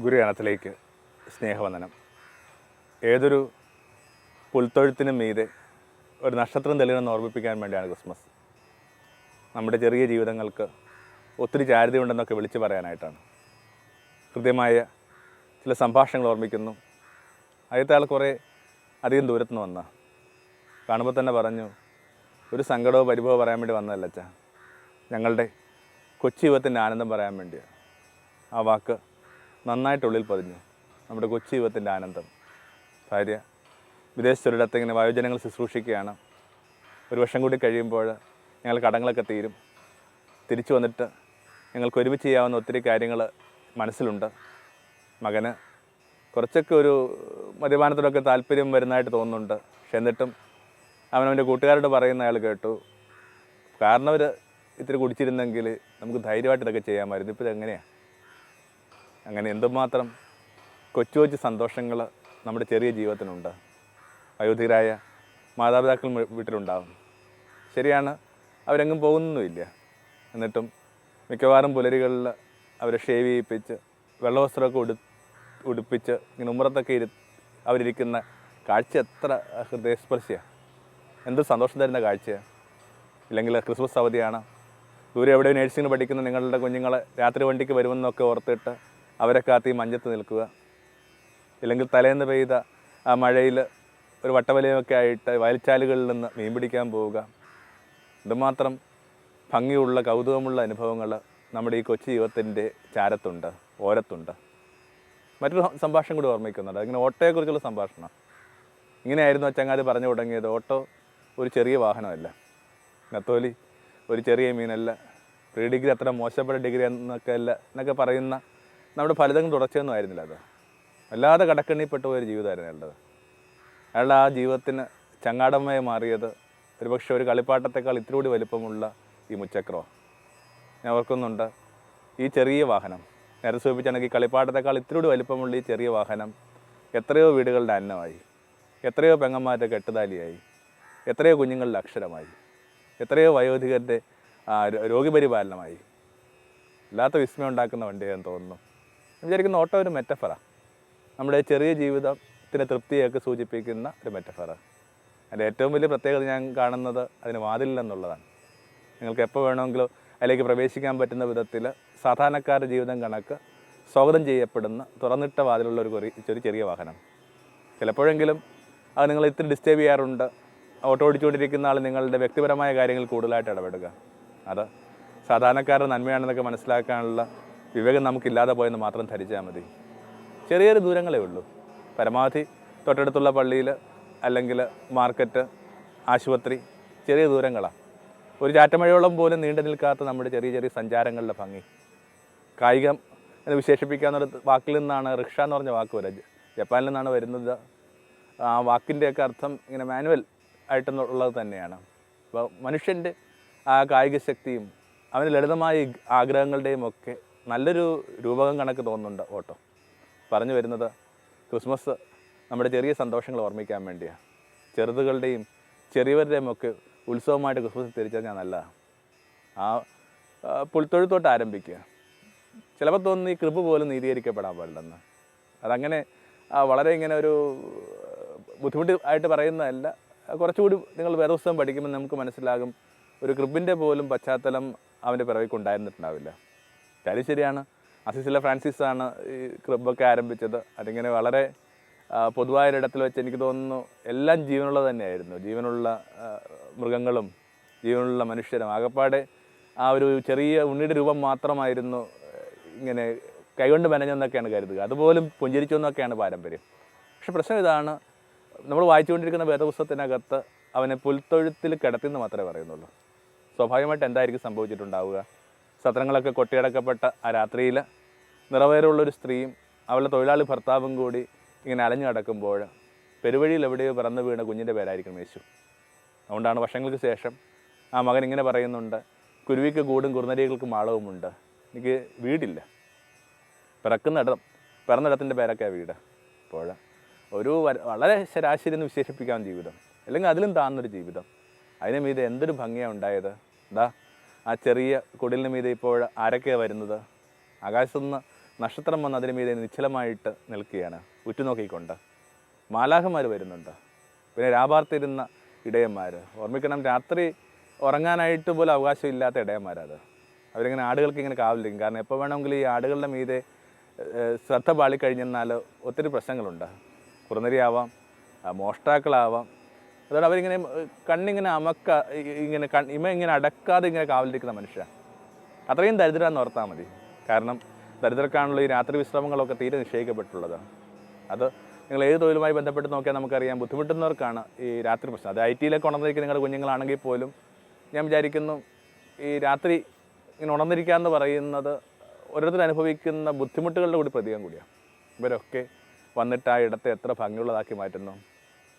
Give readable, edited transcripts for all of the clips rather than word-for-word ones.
ഗുരുഗണത്തിലേക്ക് സ്നേഹവന്ദനം. ഏതൊരു പുൽത്തൊഴുത്തിനും മീതെ ഒരു നക്ഷത്രം തെളിയണമെന്ന് ഓർമ്മിപ്പിക്കാൻ വേണ്ടിയാണ് ക്രിസ്മസ്. നമ്മുടെ ചെറിയ ജീവിതങ്ങൾക്ക് ഒത്തിരി ചാരുതയുണ്ടെന്നൊക്കെ വിളിച്ചു പറയാനായിട്ടാണ്. കൃത്യമായ ചില സംഭാഷണങ്ങൾ ഓർമ്മിക്കുന്നു. ആദ്യത്തെ ആൾ കുറേ അധികം ദൂരത്തു നിന്ന് വന്ന കാണുമ്പോൾ തന്നെ പറഞ്ഞു, ഒരു സങ്കടമോ പരിഭവോ പറയാൻ വേണ്ടി വന്നതല്ല അച്ഛാ, ഞങ്ങളുടെ കൊച്ചു ജീവിതത്തിൻ്റെ ആനന്ദം പറയാൻ വേണ്ടിയാണ്. ആ വാക്ക് നന്നായിട്ടുള്ളിൽ പതിഞ്ഞു. നമ്മുടെ കൊച്ചു ജീവിതത്തിൻ്റെ ആനന്ദം. ഭാര്യ വിദേശത്തൊരിടത്ത് ഇങ്ങനെ വയോജനങ്ങൾ ശുശ്രൂഷിക്കുകയാണ്. ഒരു വർഷം കൂടി കഴിയുമ്പോൾ ഞങ്ങൾ കടങ്ങളൊക്കെ തീരും. തിരിച്ചു വന്നിട്ട് ഞങ്ങൾക്ക് ഒരുമിച്ച് ചെയ്യാവുന്ന ഒത്തിരി കാര്യങ്ങൾ മനസ്സിലുണ്ട്. മകന് കുറച്ചൊക്കെ ഒരു മദ്യപാനത്തോടൊക്കെ താല്പര്യം വരുന്നതായിട്ട് തോന്നുന്നുണ്ട്. പക്ഷെ എന്നിട്ടും അവനവൻ്റെ കൂട്ടുകാരോട് പറയുന്ന അയാൾ കേട്ടു, കാരണവർ ഇത്തിരി കുടിച്ചിരുന്നെങ്കിൽ നമുക്ക് ധൈര്യമായിട്ട് ഇതൊക്കെ ചെയ്യാമായിരുന്നു. ഇപ്പോൾ ഇതെങ്ങനെയാണ്? അങ്ങനെ എന്തുമാത്രം കൊച്ചു കൊച്ചു സന്തോഷങ്ങൾ നമ്മുടെ ചെറിയ ജീവിതത്തിനുണ്ട്. വയോധികരായ മാതാപിതാക്കൾ വീട്ടിലുണ്ടാകും. ശരിയാണ്, അവരെങ്ങും പോകുന്നൊന്നുമില്ല. എന്നിട്ടും മിക്കവാറും പുലരികളിൽ അവരെ ഷേവ് ചെയ്യിപ്പിച്ച് വെള്ളവസ്ത്രമൊക്കെ ഉടുപ്പിച്ച് ഇങ്ങനെ ഉമ്മറത്തൊക്കെ അവരിയ്ക്കുന്ന കാഴ്ച എത്ര ഹൃദയസ്പർശിയാണ്. എന്ത് സന്തോഷം തരുന്ന കാഴ്ചയാണ്. ഇല്ലെങ്കിൽ ക്രിസ്മസ് അവധിയാണ്, ദൂരെ എവിടെയോ നേഴ്സിംഗിന് പഠിക്കുന്ന നിങ്ങളുടെ കുഞ്ഞുങ്ങളെ രാത്രി വണ്ടിക്ക് വരുമെന്നൊക്കെ ഓർത്തിട്ട് അവരെ കാത്തി മഞ്ഞത്ത് നിൽക്കുക. ഇല്ലെങ്കിൽ തലേന്ന് പെയ്ത ആ മഴയിൽ ഒരു വട്ടവലയൊക്കെ ആയിട്ട് വയൽച്ചാലുകളിൽ നിന്ന് മീൻ പിടിക്കാൻ പോവുക. ഇതുമാത്രം ഭംഗിയുള്ള കൗതുകമുള്ള അനുഭവങ്ങൾ നമ്മുടെ ഈ കൊച്ചു ജീവിതത്തിൻ്റെ ചാരത്തുണ്ട്, ഓരത്തുണ്ട്. മറ്റൊരു സംഭാഷണം കൂടി ഓർമ്മിക്കുന്നുണ്ട്. അതിങ്ങനെ ഓട്ടോയെക്കുറിച്ചുള്ള സംഭാഷണം. ഇങ്ങനെയായിരുന്നു ചങ്ങാതി പറഞ്ഞു തുടങ്ങിയത്. ഓട്ടോ ഒരു ചെറിയ വാഹനമല്ല, നത്തോലി ഒരു ചെറിയ മീനല്ല, പ്രീ ഡിഗ്രി അത്ര മോശപ്പെട്ട ഡിഗ്രി എന്നൊക്കെ പറയുന്ന നമ്മുടെ ഫലിതങ്ങൾ തുടർച്ചയൊന്നും ആയിരുന്നില്ല. അത് വല്ലാതെ കടക്കണ്ണിപ്പെട്ട ഒരു ജീവിതമായിരുന്നു അയാളുടെ. അയാളുടെ ആ ജീവിതത്തിന് ചങ്ങാടമായി മാറിയത് ഒരുപക്ഷെ ഒരു കളിപ്പാട്ടത്തെക്കാൾ ഇത്തിരി കൂടി വലിപ്പമുള്ള ഈ മുച്ചക്രമാണ്. ഞാൻ ഓർക്കുന്നുണ്ട്, ഈ ചെറിയ വാഹനം നേരെ സൂചിപ്പിച്ചാണെങ്കിൽ ഈ കളിപ്പാട്ടത്തെക്കാൾ ഇത്തിരി കൂടി വലിപ്പമുള്ള ഈ ചെറിയ വാഹനം എത്രയോ വീടുകളുടെ അന്നമായി, എത്രയോ പെങ്ങന്മാരുടെ കെട്ടുതാലിയായി, എത്രയോ കുഞ്ഞുങ്ങളുടെ അക്ഷരമായി, എത്രയോ വയോധികരുടെ രോഗപരിപാലനമായി. വല്ലാത്ത വിസ്മയം ഉണ്ടാക്കുന്ന വണ്ടിയാണെന്ന് തോന്നുന്നു. വിചാരിക്കുന്ന ഓട്ടോ ഒരു മെറ്റഫറാണ്. നമ്മുടെ ചെറിയ ജീവിതത്തിൻ്റെ തൃപ്തിയൊക്കെ സൂചിപ്പിക്കുന്ന ഒരു മെറ്റഫറാണ്. അതിൻ്റെ ഏറ്റവും വലിയ പ്രത്യേകത ഞാൻ കാണുന്നത് അതിന് വാതിലില്ലെന്നുള്ളതാണ്. നിങ്ങൾക്ക് എപ്പോൾ വേണമെങ്കിലും അതിലേക്ക് പ്രവേശിക്കാൻ പറ്റുന്ന വിധത്തിൽ സാധാരണക്കാരുടെ ജീവിതം കണക്ക് സ്വാഗതം ചെയ്യപ്പെടുന്ന തുറന്നിട്ട വാതിലുള്ള ഒരു ചെറിയ വാഹനം. ചിലപ്പോഴെങ്കിലും അത് നിങ്ങൾ ഇത്തിരി ഡിസ്റ്റർബ് ചെയ്യാറുണ്ട്. ഓട്ടോ ഓടിച്ചുകൊണ്ടിരിക്കുന്ന ആൾ നിങ്ങളുടെ വ്യക്തിപരമായ കാര്യങ്ങൾ കൂടുതലായിട്ട് ഇടപെടുക. അത് സാധാരണക്കാരുടെ നന്മയാണെന്നൊക്കെ മനസ്സിലാക്കാനുള്ള വിവേകം നമുക്കില്ലാതെ പോയെന്ന് മാത്രം ധരിച്ചാൽ മതി. ചെറിയൊരു ദൂരങ്ങളേ ഉള്ളൂ. പരമാവധി തൊട്ടടുത്തുള്ള പള്ളിയിൽ അല്ലെങ്കിൽ മാർക്കറ്റ്, ആശുപത്രി, ചെറിയ ദൂരങ്ങളാണ്. ഒരു ചാറ്റമഴയോളം പോലും നീണ്ടു നിൽക്കാത്ത നമ്മുടെ ചെറിയ ചെറിയ സഞ്ചാരങ്ങളുടെ ഭംഗി. കായികം എന്ന് വിശേഷിപ്പിക്കാവുന്ന വാക്കിൽ നിന്നാണ് റിക്ഷ എന്ന് പറഞ്ഞ വാക്ക് വരിക. ജപ്പാനിൽ നിന്നാണ് വരുന്നത്. ആ വാക്കിൻ്റെയൊക്കെ അർത്ഥം ഇങ്ങനെ മാനുവൽ ആയിട്ടുള്ളത് തന്നെയാണ്. അപ്പോൾ മനുഷ്യൻ്റെ ആ കായിക ശക്തിയും അവന് ലളിതമായ ആഗ്രഹങ്ങളുടെയും ഒക്കെ നല്ലൊരു രൂപകം കണക്ക് തോന്നുന്നുണ്ട് ഓട്ടോ. പറഞ്ഞു വരുന്നത് ക്രിസ്മസ് നമ്മുടെ ചെറിയ സന്തോഷങ്ങൾ ഓർമ്മിക്കാൻ വേണ്ടിയാണ്. ചെറുതുകളുടെയും ചെറിയവരുടെയും ഒക്കെ ഉത്സവമായിട്ട് ക്രിസ്മസ് തിരിച്ചറിഞ്ഞാൽ നല്ലതാണ്. ആ പുൽത്തൊഴുത്തോട്ട് ആരംഭിക്കുക. ചിലപ്പോൾ തോന്നുന്നു ഈ കൃപ പോലും നീതീകരിക്കപ്പെടാൻ പാടില്ലെന്ന്. അതങ്ങനെ വളരെ ഇങ്ങനെ ഒരു ബുദ്ധിമുട്ട് ആയിട്ട് പറയുന്നതല്ല. കുറച്ചുകൂടി നിങ്ങൾ വേറെ പുസ്തകം പഠിക്കുമ്പോൾ നമുക്ക് മനസ്സിലാകും, ഒരു കൃബിൻ്റെ പോലും പശ്ചാത്തലം അവൻ്റെ പിറവിക്ക് ഉണ്ടായിരുന്നിട്ടുണ്ടാവില്ല. കാര്യം ശരിയാണ്. അസിസിലെ ഫ്രാൻസിസാണ് ഈ ക്ലബ്ബൊക്കെ ആരംഭിച്ചത്. അതിങ്ങനെ വളരെ പൊതുവായൊരിടത്തിൽ വെച്ച് എനിക്ക് തോന്നുന്നു എല്ലാം ജീവനുള്ളത് തന്നെയായിരുന്നു. ജീവനുള്ള മൃഗങ്ങളും ജീവനുള്ള മനുഷ്യരും ആകപ്പാടെ ആ ഒരു ചെറിയ ഉണ്ണിയുടെ രൂപം മാത്രമായിരുന്നു ഇങ്ങനെ കൈകൊണ്ട് മെനഞ്ഞെന്നൊക്കെയാണ് കരുതുക. അതുപോലും പുഞ്ചിരിച്ചു എന്നൊക്കെയാണ് പാരമ്പര്യം. പക്ഷെ പ്രശ്നം ഇതാണ്, നമ്മൾ വായിച്ചുകൊണ്ടിരിക്കുന്ന വേദപുസ്തകത്തിനകത്ത് അവനെ പുൽത്തൊഴുത്തിൽ കിടത്തിയെന്ന് മാത്രമേ പറയുന്നുള്ളൂ. സ്വാഭാവികമായിട്ട് എന്തായിരിക്കും സംഭവിച്ചിട്ടുണ്ടാവുക? സത്രങ്ങളൊക്കെ കൊട്ടിയടക്കപ്പെട്ട ആ രാത്രിയിൽ നിറവേറുള്ളൊരു സ്ത്രീയും അവളുടെ തൊഴിലാളി ഭർത്താവും കൂടി ഇങ്ങനെ അലഞ്ഞു കിടക്കുമ്പോൾ പെരുവഴിയിൽ എവിടെയോ പിറന്നു വീണ കുഞ്ഞിൻ്റെ പേരായിരിക്കും യേശു. അതുകൊണ്ടാണ് വർഷങ്ങൾക്ക് ശേഷം ആ മകൻ ഇങ്ങനെ പറയുന്നുണ്ട്, കുരുവിക്ക് കൂടും കുറുനരികൾക്ക് മാളവുമുണ്ട്, എനിക്ക് വീടില്ല. പിറന്നിടത്തിൻ്റെ പേരൊക്കെയാണ് വീട്. അപ്പോൾ ഒരു വളരെ ശരാശരി എന്ന് വിശേഷിപ്പിക്കാൻ ജീവിതം, അല്ലെങ്കിൽ അതിലും താഴ്ന്നൊരു ജീവിതം. അതിന് മീതെ എന്തൊരു ഭംഗിയാണ് ഉണ്ടായത്. ആ ചെറിയ കുടിലിന് മീതെ ഇപ്പോൾ ആരൊക്കെയാണ് വരുന്നത്? ആകാശത്തുനിന്ന് നക്ഷത്രം വന്ന് അതിന് മീതെ നിശ്ചലമായിട്ട് നിൽക്കുകയാണ് ഉറ്റുനോക്കിക്കൊണ്ട്. മാലാഖമാർ വരുന്നുണ്ട്. പിന്നെ രാപാർത്തിരുന്ന ഇടയന്മാർ. ഓർമ്മിക്കണം, രാത്രി ഉറങ്ങാനായിട്ട് പോലും അവകാശമില്ലാത്ത ഇടയന്മാരത്. അവരിങ്ങനെ ആടുകൾക്ക് ഇങ്ങനെ കാവലിരിക്കും. കാരണം എപ്പോൾ വേണമെങ്കിലും ഈ ആടുകളുടെ മീതെ ശ്രദ്ധ പാളിക്കഴിഞ്ഞെന്നാൽ ഒത്തിരി പ്രശ്നങ്ങളുണ്ട്. കുറുനരിയാവാം, മോഷ്ടാക്കളാവാം. അതുകൊണ്ട് അവരിങ്ങനെ കണ്ണിങ്ങനെ ഇങ്ങനെ ഇങ്ങനെ അടക്കാതെ ഇങ്ങനെ കാവലിരിക്കുന്ന മനുഷ്യരാണ്. അത്രയും ദരിദ്രമെന്ന് ഓർത്താൽ മതി. കാരണം ദരിദ്രർക്കാണുള്ള ഈ രാത്രി വിശ്രമങ്ങളൊക്കെ തീരെ നിശ്ചയിക്കപ്പെട്ടുള്ളത്. അത് നിങ്ങൾ ഏത് തൊഴിലുമായി ബന്ധപ്പെട്ട് നോക്കിയാൽ നമുക്കറിയാം, ബുദ്ധിമുട്ടുന്നവർക്കാണ് ഈ രാത്രി പ്രശ്നം. അത് IT-യിലേക്ക് ഉണർന്നിരിക്കുന്ന നിങ്ങളുടെ കുഞ്ഞുങ്ങളാണെങ്കിൽ പോലും ഞാൻ വിചാരിക്കുന്നു, ഈ രാത്രി ഇങ്ങനെ ഉണർന്നിരിക്കുക എന്ന് പറയുന്നത് ഓരോരുത്തർ അനുഭവിക്കുന്ന ബുദ്ധിമുട്ടുകളുടെ കൂടി പ്രതീകം കൂടിയാണ്. ഇവരൊക്കെ വന്നിട്ട് ആ ഇടത്തെ എത്ര ഭംഗിയുള്ളതാക്കി മാറ്റുന്നു.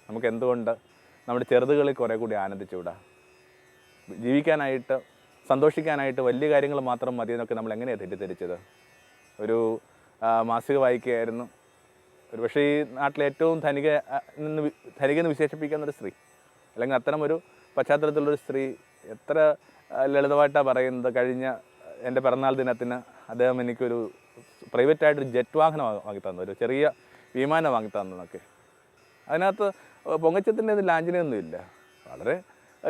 നമുക്ക് എന്തുകൊണ്ട് നമ്മുടെ ചെറുതുകളിൽ കുറേ കൂടി ആനന്ദിച്ചുകൂടാ? ജീവിക്കാനായിട്ട്, സന്തോഷിക്കാനായിട്ട് വലിയ കാര്യങ്ങൾ മാത്രം മതി എന്നൊക്കെ നമ്മൾ എങ്ങനെയാണ് തെറ്റിദ്ധരിച്ചത്? ഒരു മാസിക വായിക്കുകയായിരുന്നു. ഒരു പക്ഷേ ഈ നാട്ടിലെ ഏറ്റവും ധനികെന്ന് വിശേഷിപ്പിക്കുന്നൊരു സ്ത്രീ, അല്ലെങ്കിൽ അത്തരം ഒരു പശ്ചാത്തലത്തിലുള്ളൊരു സ്ത്രീ എത്ര ലളിതമായിട്ടാണ് പറയുന്നത്, കഴിഞ്ഞ എൻ്റെ പിറന്നാൾ ദിനത്തിന് അദ്ദേഹം എനിക്കൊരു പ്രൈവറ്റായിട്ടൊരു ജെറ്റ് വാഹനം വാങ്ങി തന്നു, ഒരു ചെറിയ വിമാനം വാങ്ങി തന്നതൊക്കെ. അതിനകത്ത് പൊങ്ങച്ചത്തിൻ്റെ ലാഞ്ചനയൊന്നുമില്ല. വളരെ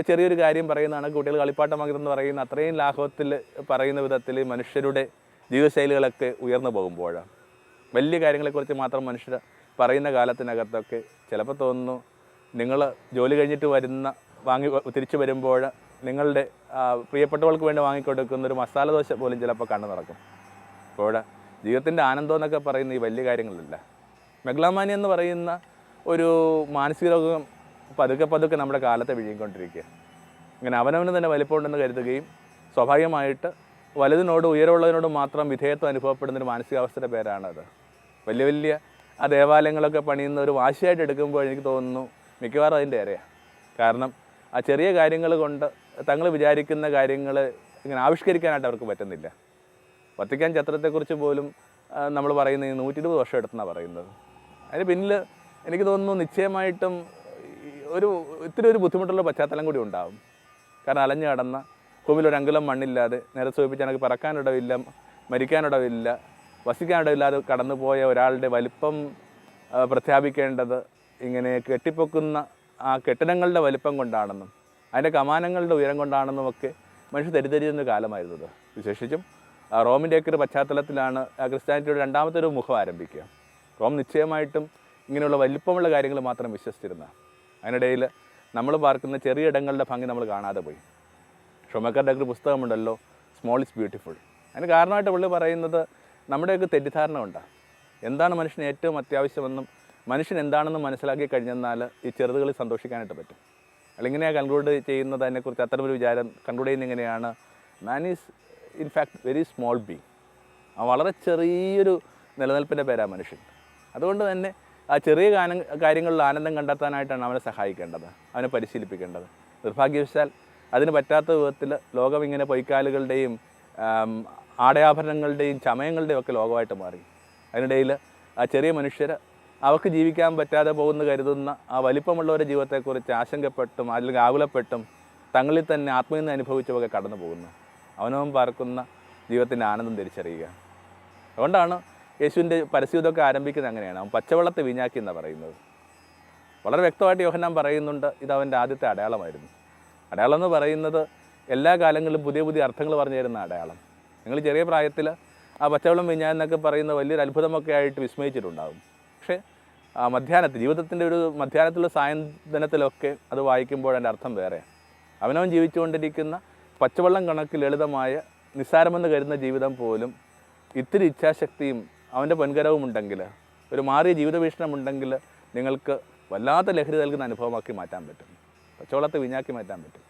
ചെറിയൊരു കാര്യം പറയുന്നതാണ്. കുട്ടികൾ കളിപ്പാട്ടം വാങ്ങിതെന്ന് പറയുന്ന അത്രയും ലാഘവത്തിൽ പറയുന്ന വിധത്തിൽ മനുഷ്യരുടെ ജീവിതശൈലികളൊക്കെ ഉയർന്നു പോകുമ്പോഴാണ്. വലിയ കാര്യങ്ങളെക്കുറിച്ച് മാത്രം മനുഷ്യർ പറയുന്ന കാലത്തിനകത്തൊക്കെ ചിലപ്പോൾ തോന്നുന്നു, നിങ്ങൾ ജോലി കഴിഞ്ഞിട്ട് തിരിച്ചു വരുമ്പോൾ നിങ്ങളുടെ പ്രിയപ്പെട്ടവൾക്ക് വേണ്ടി വാങ്ങിക്കൊടുക്കുന്ന ഒരു മസാല ദോശ പോലും ചിലപ്പോൾ കണ്ണു നടക്കും. അപ്പോൾ ജീവിതത്തിൻ്റെ ആനന്ദം എന്നൊക്കെ പറയുന്ന ഈ വലിയ കാര്യങ്ങളില്ല. മെഗ്ലോമാനിയ എന്ന് പറയുന്ന ഒരു മാനസിക രോഗം പതുക്കെ നമ്മുടെ കാലത്തെ വിഴുങ്ങിക്കൊണ്ടിരിക്കുക. ഇങ്ങനെ അവനവന് തന്നെ വലിപ്പമുണ്ടെന്ന് കരുതുകയും സ്വാഭാവികമായിട്ട് വലുതിനോട് ഉയരമുള്ളതിനോട് മാത്രം വിധേയത്വം അനുഭവപ്പെടുന്നൊരു മാനസികാവസ്ഥയുടെ പേരാണത്. വലിയ ആ ദേവാലയങ്ങളൊക്കെ പണിയുന്ന ഒരു വാശിയായിട്ട് എടുക്കുമ്പോൾ എനിക്ക് തോന്നുന്നു മിക്കവാറും അതിൻ്റെ ഇരയാണ്. കാരണം ആ ചെറിയ കാര്യങ്ങൾ കൊണ്ട് തങ്ങൾ വിചാരിക്കുന്ന കാര്യങ്ങൾ ഇങ്ങനെ ആവിഷ്കരിക്കാനായിട്ട് അവർക്ക് പറ്റുന്നില്ല. വത്തിക്കാൻ ചരിത്രത്തെക്കുറിച്ച് പോലും നമ്മൾ പറയുന്നത് 120 വർഷം എടുത്തെന്നാണ് പറയുന്നത്. അതിന് പിന്നിൽ എനിക്ക് തോന്നുന്നു നിശ്ചയമായിട്ടും ഇത്തിരി ഒരു ബുദ്ധിമുട്ടുള്ള പശ്ചാത്തലം കൂടി ഉണ്ടാകും. കാരണം അലഞ്ഞു കടന്ന ഭൂമിയിൽ അങ്കുലം മണ്ണില്ലാതെ, നേരെ സൂചിപ്പിച്ച് എനിക്ക് പറക്കാനിടവില്ല, മരിക്കാനിടവില്ല, വസിക്കാനിടവില്ലാതെ കടന്നു പോയ ഒരാളുടെ വലിപ്പം പ്രഖ്യാപിക്കേണ്ടത് ഇങ്ങനെ കെട്ടിപ്പൊക്കുന്ന ആ കെട്ടിടങ്ങളുടെ വലിപ്പം കൊണ്ടാണെന്നും അതിൻ്റെ കമാനങ്ങളുടെ ഉയരം കൊണ്ടാണെന്നുമൊക്കെ മനുഷ്യർ തെറ്റിദ്ധരിച്ചിരുന്ന കാലമായിരുന്നത്. വിശേഷിച്ചും റോമിൻ്റെയൊക്കെ ഒരു പശ്ചാത്തലത്തിലാണ് ക്രിസ്ത്യാനിറ്റിയുടെ രണ്ടാമത്തെ ഒരു മുഖം ആരംഭിക്കുക. റോം നിശ്ചയമായിട്ടും ഇങ്ങനെയുള്ള വലിപ്പമുള്ള കാര്യങ്ങൾ മാത്രം വിശ്വസിച്ചിരുന്ന. അതിനിടയിൽ നമ്മൾ പാർക്കുന്ന ചെറിയ ഇടങ്ങളുടെ ഭംഗി നമ്മൾ കാണാതെ പോയി. ഷൊമക്കറുടെ ഒരു പുസ്തകമുണ്ടല്ലോ, സ്മോൾ ഈസ് ബ്യൂട്ടിഫുൾ. അതിന് കാരണമായിട്ട് പുള്ളി പറയുന്നത് നമ്മുടെയൊക്കെ തെറ്റിദ്ധാരണ ഉണ്ടാകും. എന്താണ് മനുഷ്യന് ഏറ്റവും അത്യാവശ്യമെന്നും മനുഷ്യൻ എന്താണെന്നും മനസ്സിലാക്കി കഴിഞ്ഞെന്നാൽ ഈ ചെറുതുകളിൽ സന്തോഷിക്കാനായിട്ട് പറ്റും. അല്ലെങ്കിൽ കൺക്ലൂഡ് ചെയ്യുന്നത് അതിനെക്കുറിച്ച് അത്തരമൊരു വിചാരം കൺക്ലൂഡ് ചെയ്യുന്നത് എങ്ങനെയാണ്? Man is in fact very small being. ആ വളരെ ചെറിയൊരു നിലനിൽപ്പിൻ്റെ പേരാണ് മനുഷ്യൻ. അതുകൊണ്ട് തന്നെ ആ ചെറിയ കാര്യങ്ങളിൽ ആനന്ദം കണ്ടെത്താനായിട്ടാണ് അവനെ സഹായിക്കേണ്ടത്, അവനെ പരിശീലിപ്പിക്കേണ്ടത്. നിർഭാഗ്യവശാൽ അതിന് പറ്റാത്ത വിധത്തിൽ ലോകം ഇങ്ങനെ പൊയ്ക്കാലുകളുടെയും ആടയാഭരണങ്ങളുടെയും ചമയങ്ങളുടെയും ഒക്കെ ലോകമായിട്ട് മാറി. അതിനിടയിൽ ആ ചെറിയ മനുഷ്യർ അവർക്ക് ജീവിക്കാൻ പറ്റാതെ കരുതുന്ന ആ വലിപ്പമുള്ളവരുടെ ജീവിതത്തെക്കുറിച്ച് ആശങ്കപ്പെട്ടും അല്ലെങ്കിൽ ആകുലപ്പെട്ടും തങ്ങളിൽ തന്നെ ആത്മീയത അനുഭവിച്ചുമൊക്കെ കടന്നു പോകുന്നു. അവനവൻ പാർക്കുന്ന ജീവിതത്തിൻ്റെ ആനന്ദം തിരിച്ചറിയുക. അതുകൊണ്ടാണ് യേശുവിൻ്റെ പരസ്യതൊക്കെ ആരംഭിക്കുന്നത് അങ്ങനെയാണ്. അവൻ പച്ചവെള്ളത്തെ വീഞ്ഞാക്കി എന്നാണ് പറയുന്നത്. വളരെ വ്യക്തമായിട്ട് യോഹന്നാൻ പറയുന്നുണ്ട്, ഇത് അവൻ്റെ ആദ്യത്തെ അടയാളമായിരുന്നു. അടയാളം എന്ന് പറയുന്നത് എല്ലാ കാലങ്ങളിലും പുതിയ അർത്ഥങ്ങൾ പറഞ്ഞു തരുന്ന അടയാളം. നിങ്ങൾ ചെറിയ പ്രായത്തിൽ ആ പച്ചവെള്ളം വീഞ്ഞാൻ എന്നൊക്കെ പറയുന്ന വലിയൊരു അത്ഭുതമൊക്കെ ആയിട്ട് വിസ്മയിച്ചിട്ടുണ്ടാകും. പക്ഷേ ജീവിതത്തിൻ്റെ ഒരു മധ്യാഹ്നത്തിലുള്ള സായന്തനത്തിലൊക്കെ അത് വായിക്കുമ്പോൾ അതിൻ്റെ അർത്ഥം വേറെ. അവനവൻ ജീവിച്ചുകൊണ്ടിരിക്കുന്ന പച്ചവെള്ളം കണക്ക് ലളിതമായ നിസ്സാരമെന്ന് കരുതുന്ന ജീവിതം പോലും ഇത്തിരി ഇച്ഛാശക്തിയും അവൻ്റെ പൊൻകരവും ഉണ്ടെങ്കിൽ, ഒരു മാറിയ ജീവിത വീക്ഷണമുണ്ടെങ്കിൽ നിങ്ങൾക്ക് വല്ലാത്ത ലഹരി നൽകുന്ന അനുഭവമാക്കി മാറ്റാൻ പറ്റും. പച്ചവെള്ളത്തെ വീഞ്ഞാക്കി മാറ്റാൻ പറ്റും.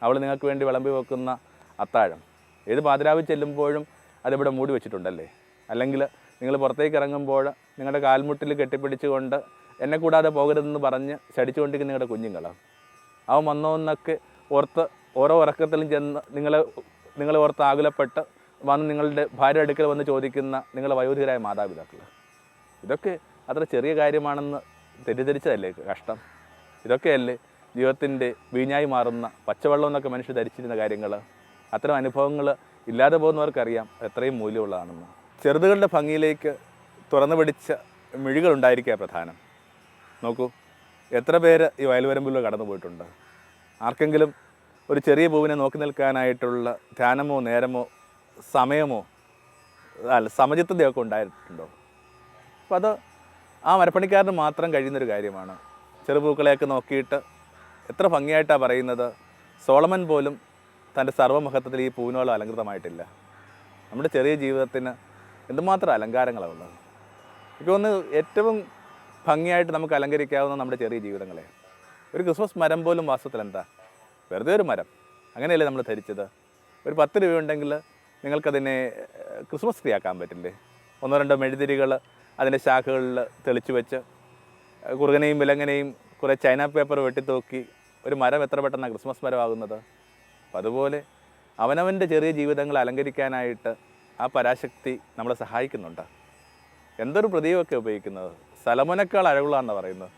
അവൾ നിങ്ങൾക്ക് വേണ്ടി വിളമ്പി വെക്കുന്ന അത്താഴം ഏത് പാതിരാവിൽ ചെല്ലുമ്പോഴും അതിവിടെ മൂടി വെച്ചിട്ടുണ്ടല്ലേ? അല്ലെങ്കിൽ നിങ്ങൾ പുറത്തേക്ക് ഇറങ്ങുമ്പോൾ നിങ്ങളുടെ കാൽമുട്ടിൽ കെട്ടിപ്പിടിച്ചുകൊണ്ട് എന്നെ കൂടാതെ പോകരുതെന്ന് പറഞ്ഞ് ശടിച്ചുകൊണ്ടിരിക്കുന്ന നിങ്ങളുടെ കുഞ്ഞുങ്ങൾ, അവൻ വന്നോന്നൊക്കെ ഓർത്ത് ഓരോ ഉറക്കത്തിലും ചെന്ന് നിങ്ങളെ ഓർത്ത് ആകുലപ്പെട്ട് വന്ന് നിങ്ങളുടെ ഭാര്യ അടുക്കൽ വന്ന് ചോദിക്കുന്ന നിങ്ങളുടെ വയോധികരായ മാതാപിതാക്കൾ, ഇതൊക്കെ അത്ര ചെറിയ കാര്യമാണെന്ന് തെറ്റിദ്ധരിച്ചതല്ലേ കഷ്ടം? ഇതൊക്കെയല്ലേ ജീവിതത്തിൻ്റെ വീഞ്ഞായി മാറുന്ന പച്ചവെള്ളം എന്നൊക്കെ മനുഷ്യർ ധരിച്ചിരുന്ന കാര്യങ്ങൾ? അത്തരം അനുഭവങ്ങൾ ഇല്ലാതെ പോകുന്നവർക്കറിയാം എത്രയും മൂല്യമുള്ളതാണെന്ന്. ചെറുതുകളുടെ ഭംഗിയിലേക്ക് തുറന്നു പിടിച്ച മിഴികളുണ്ടായിരിക്കുക പ്രധാനം. നോക്കൂ, എത്ര പേര് ഈ വയൽവരമ്പിലൂടെ കടന്നു പോയിട്ടുണ്ട്. ആർക്കെങ്കിലും ഒരു ചെറിയ പൂവിനെ നോക്കി നിൽക്കാനായിട്ടുള്ള ധ്യാനമോ നേരമോ സമയമോ സമചിത്തതയൊക്കെ ഉണ്ടായിട്ടുണ്ടോ? അപ്പോൾ അത് ആ മരപ്പണിക്കാരന് മാത്രം കഴിയുന്നൊരു കാര്യമാണ്. ചെറുപൂക്കളെയൊക്കെ നോക്കിയിട്ട് എത്ര ഭംഗിയായിട്ടാണ് പറയുന്നത്, സോളമൻ പോലും തൻ്റെ സർവ്വമഹത്വത്തിൽ ഈ പൂവിനോളം അലങ്കൃതമായിട്ടില്ല. നമ്മുടെ ചെറിയ ജീവിതത്തിന് എന്തുമാത്രം അലങ്കാരങ്ങളാണ് ഉള്ളത്. എനിക്ക് തോന്നുന്നു ഏറ്റവും ഭംഗിയായിട്ട് നമുക്ക് അലങ്കരിക്കാവുന്ന നമ്മുടെ ചെറിയ ജീവിതങ്ങളെ. ഒരു ക്രിസ്മസ് മരം പോലും വാസ്തവത്തിൽ എന്താ, വെറുതെ ഒരു മരം. അങ്ങനെയല്ലേ നമ്മൾ ധരിച്ചത്? ഒരു 10 രൂപ ഉണ്ടെങ്കിൽ നിങ്ങൾക്കതിനെ ക്രിസ്മസ് ട്രീ ആക്കാൻ പറ്റില്ലേ? 1-2 മെഴുതിരികൾ അതിൻ്റെ ശാഖകളിൽ തെളിച്ചു വെച്ച് കുറുകനെയും വിലങ്ങനെയും കുറേ ചൈന പേപ്പർ വെട്ടിത്തൂക്കി ഒരു മരം എത്ര പെട്ടെന്നാണ് ക്രിസ്മസ് മരമാകുന്നത്. അപ്പം അതുപോലെ അവനവൻ്റെ ചെറിയ ജീവിതങ്ങൾ അലങ്കരിക്കാനായിട്ട് ആ പരാശക്തി നമ്മളെ സഹായിക്കുന്നുണ്ട്. എന്തൊരു പ്രതീകമൊക്കെ ഉപയോഗിക്കുന്നത്. സലമോനേക്കാൾ അഴകുള്ളതാണെന്ന് പറയുന്നത്.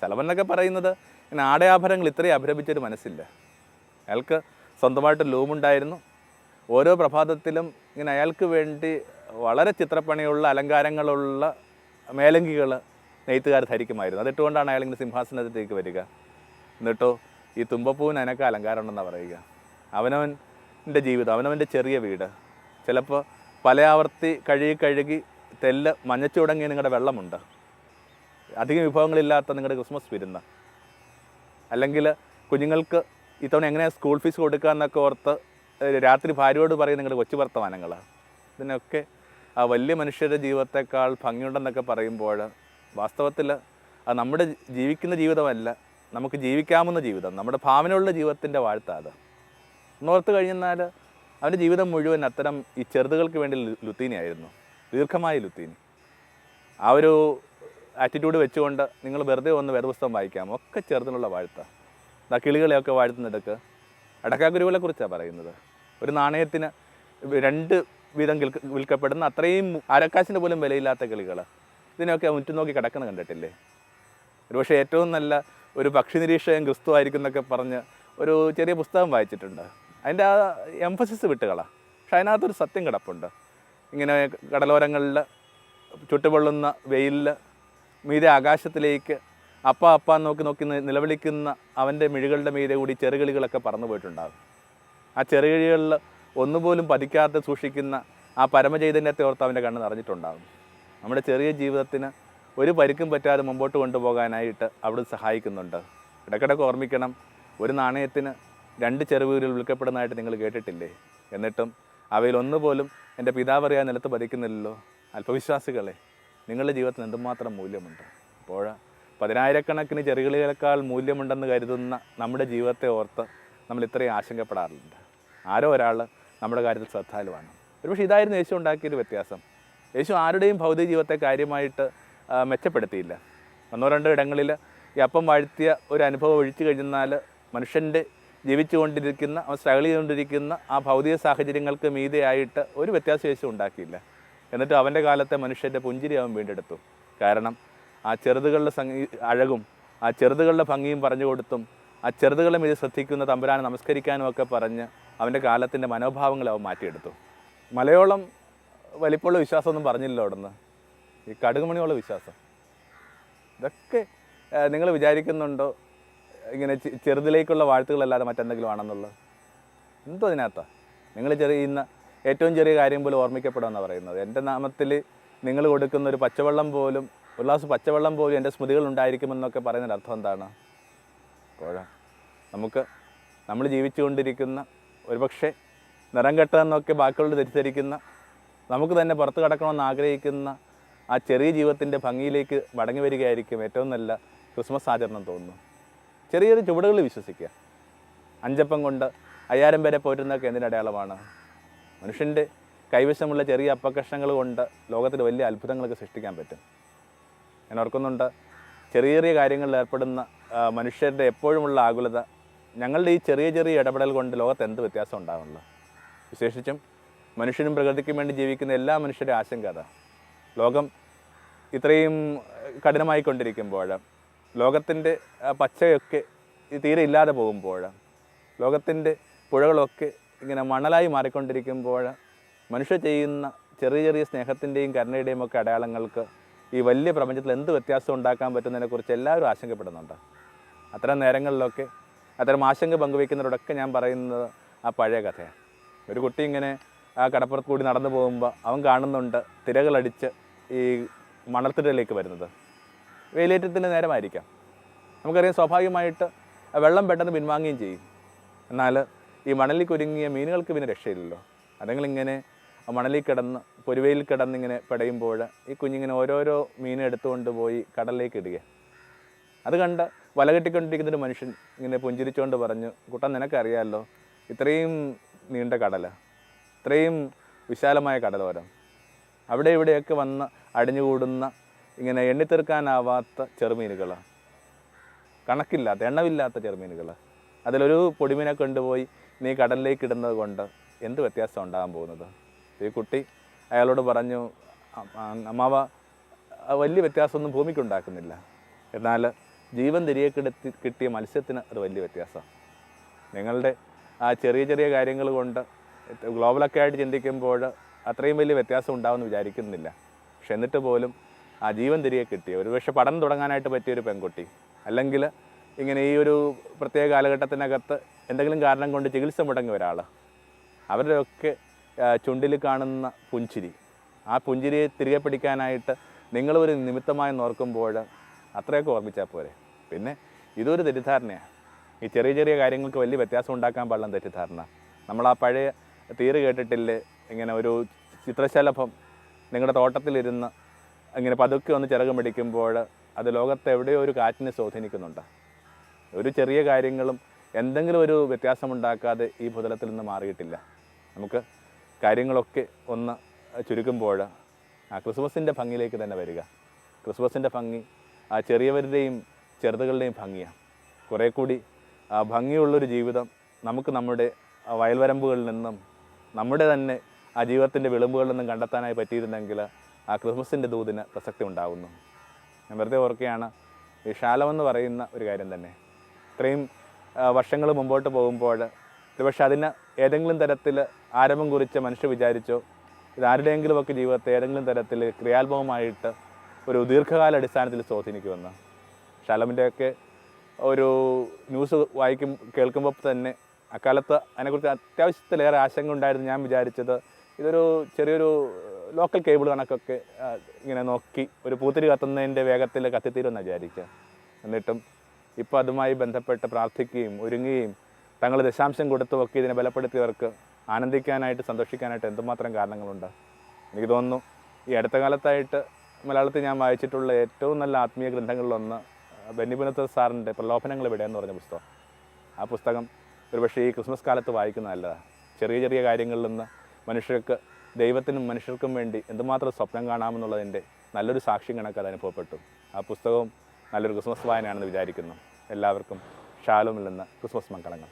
സലമോനൊക്കെ പറയുന്നത് ഇങ്ങനെ ആടയാഭരണങ്ങൾ ഇത്രയും അഭിരമിച്ചൊരു മനസ്സില്ല. അയാൾക്ക് സ്വന്തമായിട്ട് ലൂമുണ്ടായിരുന്നു. ഓരോ പ്രഭാതത്തിലും ഇങ്ങനെ അയാൾക്ക് വേണ്ടി വളരെ ചിത്രപ്പണിയുള്ള അലങ്കാരങ്ങളുള്ള മേലങ്കികൾ നെയ്ത്തുകാർ ധരിക്കുമായിരുന്നു. അതിട്ടുകൊണ്ടാണ് അയാളിങ്ങനെ സിംഹാസനത്തിലേക്ക് വരിക. എന്നിട്ടോ ഈ തുമ്പപ്പൂവിന് അതിനൊക്കെ അലങ്കാരം ഉണ്ടെന്നാണ് പറയുക. അവനവൻ്റെ ജീവിതം, അവനവൻ്റെ ചെറിയ വീട്, ചിലപ്പോൾ പല ആവർത്തി കഴുകി തെല്ല് മഞ്ഞച്ചു തുടങ്ങിയ നിങ്ങളുടെ വെള്ളമുണ്ട്, അധികം വിഭവങ്ങളില്ലാത്ത നിങ്ങളുടെ ക്രിസ്മസ് വിരുന്ന്, അല്ലെങ്കിൽ കുഞ്ഞുങ്ങൾക്ക് ഇത്തവണ എങ്ങനെയാണ് സ്കൂൾ ഫീസ് കൊടുക്കുക എന്നൊക്കെ ഓർത്ത് രാത്രി ഭാര്യയോട് പറയും നിങ്ങളുടെ കൊച്ചു വർത്തമാനങ്ങൾ. ഇതിനൊക്കെ ആ വലിയ മനുഷ്യരുടെ ജീവിതത്തെക്കാൾ ഭംഗിയുണ്ടെന്നൊക്കെ പറയുമ്പോൾ വാസ്തവത്തിൽ അത് നമ്മുടെ ജീവിക്കുന്ന ജീവിതമല്ല, നമുക്ക് ജീവിക്കാവുന്ന ജീവിതം, നമ്മുടെ ഭാവനയുള്ള ജീവിതത്തിൻ്റെ വാഴ്ത്താണ്. എന്നോർത്ത് കഴിഞ്ഞാൽ അവൻ്റെ ജീവിതം മുഴുവൻ അത്തരം ഈ ചെറുതുകൾക്ക് വേണ്ടി ലുത്തീനിയായിരുന്നു, ദീർഘമായ ലുത്തീനി. ആ ഒരു ആറ്റിറ്റ്യൂഡ് വെച്ചുകൊണ്ട് നിങ്ങൾ വെറുതെ ഒന്ന് വേദപുസ്തകം വായിക്കാം, ഒക്കെ ചെറുതിനുള്ള വാഴ്ത്താണ്. കിളികളെയൊക്കെ വാഴ്ത്തുന്നിടക്ക് അടക്കാക്കുരുവിനെ കുറിച്ചാണ് പറയുന്നത്. ഒരു നാണയത്തിന് 2 വീതം വിൽക്കപ്പെടുന്ന അത്രയും അരക്കാശിൻ്റെ പോലും വിലയില്ലാത്ത കിളികൾ ഇതിനൊക്കെ ഉറ്റുനോക്കി കിടക്കുന്ന കണ്ടിട്ടില്ലേ? ഒരുപക്ഷെ ഏറ്റവും നല്ല ഒരു പക്ഷി നിരീക്ഷകൻ ക്രിസ്തു ആയിരിക്കും എന്നൊക്കെ പറഞ്ഞ് ഒരു ചെറിയ പുസ്തകം വായിച്ചിട്ടുണ്ട്. അതിൻ്റെ ആ എംഫസിസ് വിട്ടുകളാണ്. പക്ഷെ അതിനകത്തൊരു സത്യം കിടപ്പുണ്ട്. ഇങ്ങനെ കടലോരങ്ങളിൽ ചുട്ടുപൊള്ളുന്ന വെയിലിൽ മീതെ ആകാശത്തിലേക്ക് അപ്പ നോക്കി നിലവിളിക്കുന്ന അവൻ്റെ മിഴികളുടെ മീതെ കൂടി ചെറുകിളികളൊക്കെ പറന്നു പോയിട്ടുണ്ടാകും. ആ ചെറുകിളികളിൽ ഒന്നുപോലും പതിക്കാതെ സൂക്ഷിക്കുന്ന ആ പരമചൈതന്യത്തെ ഓർത്ത് അവൻ്റെ കണ്ണ് നിറഞ്ഞിട്ടുണ്ടാകും. നമ്മുടെ ചെറിയ ജീവിതത്തിന് ഒരു പരിക്കും പറ്റാതെ മുമ്പോട്ട് കൊണ്ടുപോകാനായിട്ട് അവിടെ സഹായിക്കുന്നുണ്ട്. ഇടയ്ക്കിടയ്ക്ക് ഓർമ്മിക്കണം, ഒരു നാണയത്തിന് 2 ചെറുവീരുകൾ വിൽക്കപ്പെടുന്നതായിട്ട് നിങ്ങൾ കേട്ടിട്ടില്ലേ? എന്നിട്ടും അവയിൽ ഒന്നുപോലും എൻ്റെ പിതാവറിയാൻ നിലത്ത് പതിക്കുന്നില്ലല്ലോ. അല്പവിശ്വാസികളെ, നിങ്ങളുടെ ജീവിതത്തിന് എന്തുമാത്രം മൂല്യമുണ്ട്. അപ്പോൾ 10,000-കണക്കിന് ചെറുകിളികളേക്കാൾ മൂല്യമുണ്ടെന്ന് കരുതുന്ന നമ്മുടെ ജീവിതത്തെ ഓർത്ത് നമ്മൾ ഇത്രയും ആശങ്കപ്പെടാറുണ്ട്. ആരോ ഒരാൾ നമ്മുടെ കാര്യത്തിൽ ശ്രദ്ധാലുവാണ്. ഒരുപക്ഷെ ഇതായിരുന്നു യേശു ഉണ്ടാക്കിയൊരു വ്യത്യാസം. യേശു ആരുടെയും ഭൗതിക ജീവിതത്തെ കാര്യമായിട്ട് മെച്ചപ്പെടുത്തിയില്ല. 1-2 ഇടങ്ങളിൽ ഈ അപ്പം വാഴ്ത്തിയ ഒരു അനുഭവം ഒഴിച്ചു കഴിഞ്ഞാൽ മനുഷ്യൻ്റെ ജീവിച്ചുകൊണ്ടിരിക്കുന്ന, സ്ട്രഗിൾ ചെയ്തുകൊണ്ടിരിക്കുന്ന ആ ഭൗതിക സാഹചര്യങ്ങൾക്ക് മീതെയായിട്ട് ഒരു വ്യത്യാസം യേശു ഉണ്ടാക്കിയില്ല. എന്നിട്ട് അവൻ്റെ കാലത്തെ മനുഷ്യൻ്റെ പുഞ്ചിരി അവൻ വീണ്ടെടുത്തു. കാരണം ആ ചെറുതുകളുടെ അഴകും ആ ചെറുതുകളുടെ ഭംഗിയും പറഞ്ഞു കൊടുത്തും ആ ചെറുതുകളെ മീതെ ശ്രദ്ധിക്കുന്ന തമ്പുരാനെ നമസ്കരിക്കാനും ഒക്കെ പറഞ്ഞ് അവൻ്റെ കാലത്തിൻ്റെ മനോഭാവങ്ങൾ അവൻ മാറ്റിയെടുത്തു. മലയോളം വലിപ്പമുള്ള വിശ്വാസമൊന്നും പറഞ്ഞില്ല അവിടുന്ന്, ഈ കടുകുമണിയുള്ള വിശ്വാസം. ഇതൊക്കെ നിങ്ങൾ വിചാരിക്കുന്നുണ്ടോ ഇങ്ങനെ ചെറുതിലേക്കുള്ള വാഴ്ത്തുകളല്ലാതെ മറ്റെന്തെങ്കിലും ആണെന്നുള്ളത്? എന്തോ അതിനകത്താണ് നിങ്ങൾ ഇന്ന് ഏറ്റവും ചെറിയ കാര്യം പോലും ഓർമ്മിക്കപ്പെടുമെന്നാണ് പറയുന്നത്. എൻ്റെ നാമത്തിൽ നിങ്ങൾ കൊടുക്കുന്ന ഒരു പച്ചവെള്ളം പോലും, ഒരു ഗ്ലാസ് പച്ചവെള്ളം പോലും എൻ്റെ സ്മൃതികൾ ഉണ്ടായിരിക്കുമെന്നൊക്കെ പറയുന്നതിൻ്റെ അർത്ഥം എന്താണ്? അപ്പോൾ നമ്മൾ ജീവിച്ചുകൊണ്ടിരിക്കുന്ന, ഒരുപക്ഷെ നിറം കെട്ടതെന്നൊക്കെ ബാക്കിയുള്ളത് തെറ്റിദ്ധരിക്കുന്ന, നമുക്ക് തന്നെ പുറത്ത് കടക്കണമെന്ന് ആഗ്രഹിക്കുന്ന ആ ചെറിയ ജീവിതത്തിൻ്റെ ഭംഗിയിലേക്ക് മടങ്ങി വരികയായിരിക്കും ഏറ്റവും നല്ല ക്രിസ്മസ് ആചരണം തോന്നുന്നു. ചെറിയ ചെറിയ ചുവടുകളിൽ വിശ്വസിക്കുക. 5 അപ്പം കൊണ്ട് 5000 പേരെ പോറ്റുന്നതൊക്കെ എന്തിൻ്റെ അടയാളമാണ്? മനുഷ്യൻ്റെ കൈവശമുള്ള ചെറിയ അപ്പക്കഷ്ണങ്ങൾ കൊണ്ട് ലോകത്തിൽ വലിയ അത്ഭുതങ്ങളൊക്കെ സൃഷ്ടിക്കാൻ പറ്റും. ഞാൻ ഓർക്കുന്നുണ്ട്, ചെറിയ ചെറിയ കാര്യങ്ങളിൽ ഏർപ്പെടുന്ന മനുഷ്യരുടെ എപ്പോഴുമുള്ള ആകുലത, ഞങ്ങളുടെ ഈ ചെറിയ ചെറിയ ഇടപെടൽ കൊണ്ട് ലോകത്ത് എന്ത് വ്യത്യാസം ഉണ്ടാകുന്നുള്ളൂ. വിശേഷിച്ചും മനുഷ്യനും പ്രകൃതിക്കും വേണ്ടി ജീവിക്കുന്ന എല്ലാ മനുഷ്യരുടെ ആശങ്ക അതാ. ലോകം ഇത്രയും കഠിനമായിക്കൊണ്ടിരിക്കുമ്പോൾ, ലോകത്തിൻ്റെ പച്ചയൊക്കെ തീരെ ഇല്ലാതെ പോകുമ്പോൾ, ലോകത്തിൻ്റെ പുഴകളൊക്കെ ഇങ്ങനെ മണലായി മാറിക്കൊണ്ടിരിക്കുമ്പോൾ, മനുഷ്യർ ചെയ്യുന്ന ചെറിയ ചെറിയ സ്നേഹത്തിൻ്റെയും കരുണയുടെയും ഒക്കെ അടയാളങ്ങൾക്ക് ഈ വലിയ പ്രപഞ്ചത്തിൽ എന്ത് വ്യത്യാസം ഉണ്ടാക്കാൻ പറ്റുന്നതിനെക്കുറിച്ച് എല്ലാവരും ആശങ്കപ്പെടുന്നുണ്ട്. അത്തരം നേരങ്ങളിലൊക്കെ അത്തരം ആശങ്ക പങ്കുവയ്ക്കുന്നവരോടൊക്കെ ഞാൻ പറയുന്നത് ആ പഴയ കഥയാണ്. ഒരു കുട്ടി ഇങ്ങനെ ആ കടപ്പുറത്ത് കൂടി നടന്നു പോകുമ്പോൾ അവൻ കാണുന്നുണ്ട് തിരകളടിച്ച് ഈ മണൽത്തിരയിലേക്ക് വരുന്നത്. വേലിയേറ്റത്തിൻ്റെ നേരമായിരിക്കാം. നമുക്കറിയാം സ്വാഭാവികമായിട്ട് വെള്ളം പെട്ടെന്ന് പിൻവാങ്ങുകയും ചെയ്യും. എന്നാൽ ഈ മണലിൽ കുരുങ്ങിയ മീനുകൾക്ക് പിന്നെ രക്ഷയില്ലല്ലോ. അതുങ്ങളിങ്ങനെ മണലിൽ കിടന്ന് പൊരുവയിൽ കിടന്നിങ്ങനെ പെടയുമ്പോൾ ഈ കുഞ്ഞിങ്ങനെ ഓരോരോ മീനെ എടുത്തുകൊണ്ട് പോയി കടലിലേക്ക് ഇടുക. അത് കണ്ട് വല കെട്ടിക്കൊണ്ടിരിക്കുന്നൊരു മനുഷ്യൻ ഇങ്ങനെ പുഞ്ചിരിച്ചുകൊണ്ട് പറഞ്ഞു, കുട്ടാ നിനക്കറിയാമല്ലോ ഇത്രയും നീണ്ട കടൽ, ഇത്രയും വിശാലമായ കടലോരം, അവിടെ ഇവിടെയൊക്കെ വന്ന് അടിഞ്ഞുകൂടുന്ന ഇങ്ങനെ എണ്ണിത്തീർക്കാനാവാത്ത ചെറുമീനുകൾ, കണക്കില്ലാത്ത എണ്ണമില്ലാത്ത ചെറുമീനുകൾ, അതിലൊരു പൊടിമീനെ കൊണ്ടുപോയി നീ കടലിലേക്ക് ഇടുന്നത് കൊണ്ട് എന്ത് വ്യത്യാസം ഉണ്ടാകാൻ പോകുന്നത്? ഈ കുട്ടി അയാളോട് പറഞ്ഞു, അമ്മാവ വലിയ വ്യത്യാസമൊന്നും ഭൂമിക്കുണ്ടാക്കുന്നില്ല, എന്നാൽ ജീവൻ തിരികെ കിട്ടിയ മത്സ്യത്തിന് അത് വലിയ വ്യത്യാസം. നിങ്ങളുടെ ആ ചെറിയ ചെറിയ കാര്യങ്ങൾ കൊണ്ട് ഗ്ലോബലൊക്കെ ആയിട്ട് ചിന്തിക്കുമ്പോൾ അത്രയും വലിയ വ്യത്യാസം ഉണ്ടാവുമെന്ന് വിചാരിക്കുന്നില്ല. പക്ഷെ എന്നിട്ട് പോലും ആ ജീവൻ തിരികെ കിട്ടിയ ഒരുപക്ഷെ പഠനം തുടങ്ങാനായിട്ട് പറ്റിയൊരു പെൺകുട്ടി, അല്ലെങ്കിൽ ഇങ്ങനെ ഈ ഒരു പ്രത്യേക കാലഘട്ടത്തിനകത്ത് എന്തെങ്കിലും കാരണം കൊണ്ട് ചികിത്സ മുടങ്ങിയ ഒരാൾ, അവരുടെയൊക്കെ ചുണ്ടിൽ കാണുന്ന പുഞ്ചിരി, ആ പുഞ്ചിരിയെ തിരികെ പിടിക്കാനായിട്ട് നിങ്ങളൊരു നിമിത്തമായി നോർക്കുമ്പോൾ അത്രയൊക്കെ ഓർമ്മിച്ചാൽ പോരെ. പിന്നെ ഇതൊരു തെറ്റിദ്ധാരണയാണ്. ഈ ചെറിയ ചെറിയ കാര്യങ്ങൾക്ക് വലിയ വ്യത്യാസം ഉണ്ടാക്കാൻ പാടില്ല തെറ്റിദ്ധാരണ. നമ്മൾ ആ പഴയ തീര് കേട്ടിട്ടില്ലേ, ഇങ്ങനെ ഒരു ചിത്രശലഭം നിങ്ങളുടെ തോട്ടത്തിലിരുന്ന് ഇങ്ങനെ പതുക്കെ ഒന്ന് ചിറക് പിടിക്കുമ്പോൾ അത് ലോകത്ത് എവിടെയോ ഒരു കാറ്റിനെ സ്വാധീനിക്കുന്നുണ്ട്. ഒരു ചെറിയ കാര്യങ്ങളും എന്തെങ്കിലും ഒരു വ്യത്യാസമുണ്ടാക്കാതെ ഈ ഭൂതലത്തിൽ നിന്ന് മാറിയിട്ടില്ല. നമുക്ക് കാര്യങ്ങളൊക്കെ ഒന്ന് ചുരുക്കുമ്പോൾ ആ ക്രിസ്മസിൻ്റെ ഭംഗിയിലേക്ക് തന്നെ വരിക. ക്രിസ്മസിൻ്റെ ഭംഗി ആ ചെറിയവരുടെയും ചെറുതുകളുടെയും ഭംഗിയാണ്. കുറേ കൂടി ഭംഗിയുള്ളൊരു ജീവിതം നമുക്ക് നമ്മുടെ വയൽവരമ്പുകളിൽ നിന്നും നമ്മുടെ തന്നെ ആ ജീവിതത്തിൻ്റെ വിളിമ്പുകളിൽ നിന്നും കണ്ടെത്താനായി പറ്റിയിരുന്നെങ്കിൽ ആ ക്രിസ്മസിൻ്റെ ദൂതിന് പ്രസക്തി ഉണ്ടാകുന്നു. ഞാൻ വെറുതെ ഓർക്കുകയാണ്, ഈ ഷാലോം പറയുന്ന ഒരു കാര്യം തന്നെ ഇത്രയും വർഷങ്ങൾ മുമ്പോട്ട് പോകുമ്പോൾ പക്ഷെ അതിന് ഏതെങ്കിലും തരത്തിൽ ആരംഭം കുറിച്ച മനുഷ്യർ വിചാരിച്ചോ ഇത് ആരുടെയെങ്കിലുമൊക്കെ ജീവിതത്തെ ഏതെങ്കിലും തരത്തിൽ ക്രിയാത്മകമായിട്ട് ഒരു ദീർഘകാല അടിസ്ഥാനത്തിൽ സ്വാധീനിക്കുമെന്ന്. ഷാലോമിൻ്റെയൊക്കെ ഒരു ന്യൂസ് കേൾക്കുമ്പോൾ തന്നെ അക്കാലത്ത് അതിനെക്കുറിച്ച് അത്യാവശ്യത്തിലേറെ ആശങ്ക ഉണ്ടായിരുന്നു. ഞാൻ വിചാരിച്ചത് ഇതൊരു ചെറിയൊരു ലോക്കൽ കേബിൾ കണക്കൊക്കെ ഇങ്ങനെ നോക്കി ഒരു പൂത്തിരി കത്തുന്നതിൻ്റെ വേഗത്തിൽ കത്തിത്തീരുമെന്ന് വിചാരിക്കുക. എന്നിട്ടും ഇപ്പോൾ അതുമായി ബന്ധപ്പെട്ട് പ്രാർത്ഥിക്കുകയും ഒരുങ്ങുകയും തങ്ങൾ ദശാംശം കൊടുത്തുമൊക്കെ ഇതിനെ ബലപ്പെടുത്തിയവർക്ക് ആനന്ദിക്കാനായിട്ട് സന്തോഷിക്കാനായിട്ട് എന്തുമാത്രം കാരണങ്ങളുണ്ട്. എനിക്ക് തോന്നുന്നു ഈ അടുത്ത കാലത്തായിട്ട് മലയാളത്തിൽ ഞാൻ വായിച്ചിട്ടുള്ള ഏറ്റവും നല്ല ആത്മീയ ഗ്രന്ഥങ്ങളിലൊന്ന് ബെന്നി പുന്നത്ത് സാറിൻ്റെ പ്രലോഭനങ്ങൾ എവിടെയെന്ന് പറഞ്ഞ പുസ്തകം. ആ പുസ്തകം ഒരുപക്ഷേ ഈ ക്രിസ്മസ് കാലത്ത് വായിക്കുന്നത് നല്ലതാണ്. ചെറിയ ചെറിയ കാര്യങ്ങളിൽ നിന്ന് മനുഷ്യർക്ക് ദൈവത്തിനും മനുഷ്യർക്കും വേണ്ടി എന്തുമാത്രം സ്വപ്നം കാണാമെന്നുള്ളതിൻ്റെ നല്ലൊരു സാക്ഷ്യം കണക്ക് അത് അനുഭവപ്പെട്ടു. ആ പുസ്തകവും നല്ലൊരു ക്രിസ്മസ് വായനയാണെന്ന് വിചാരിക്കുന്നു. എല്ലാവർക്കും ഷാലോമിൽ നിന്ന് ക്രിസ്മസ് മംഗളങ്ങൾ.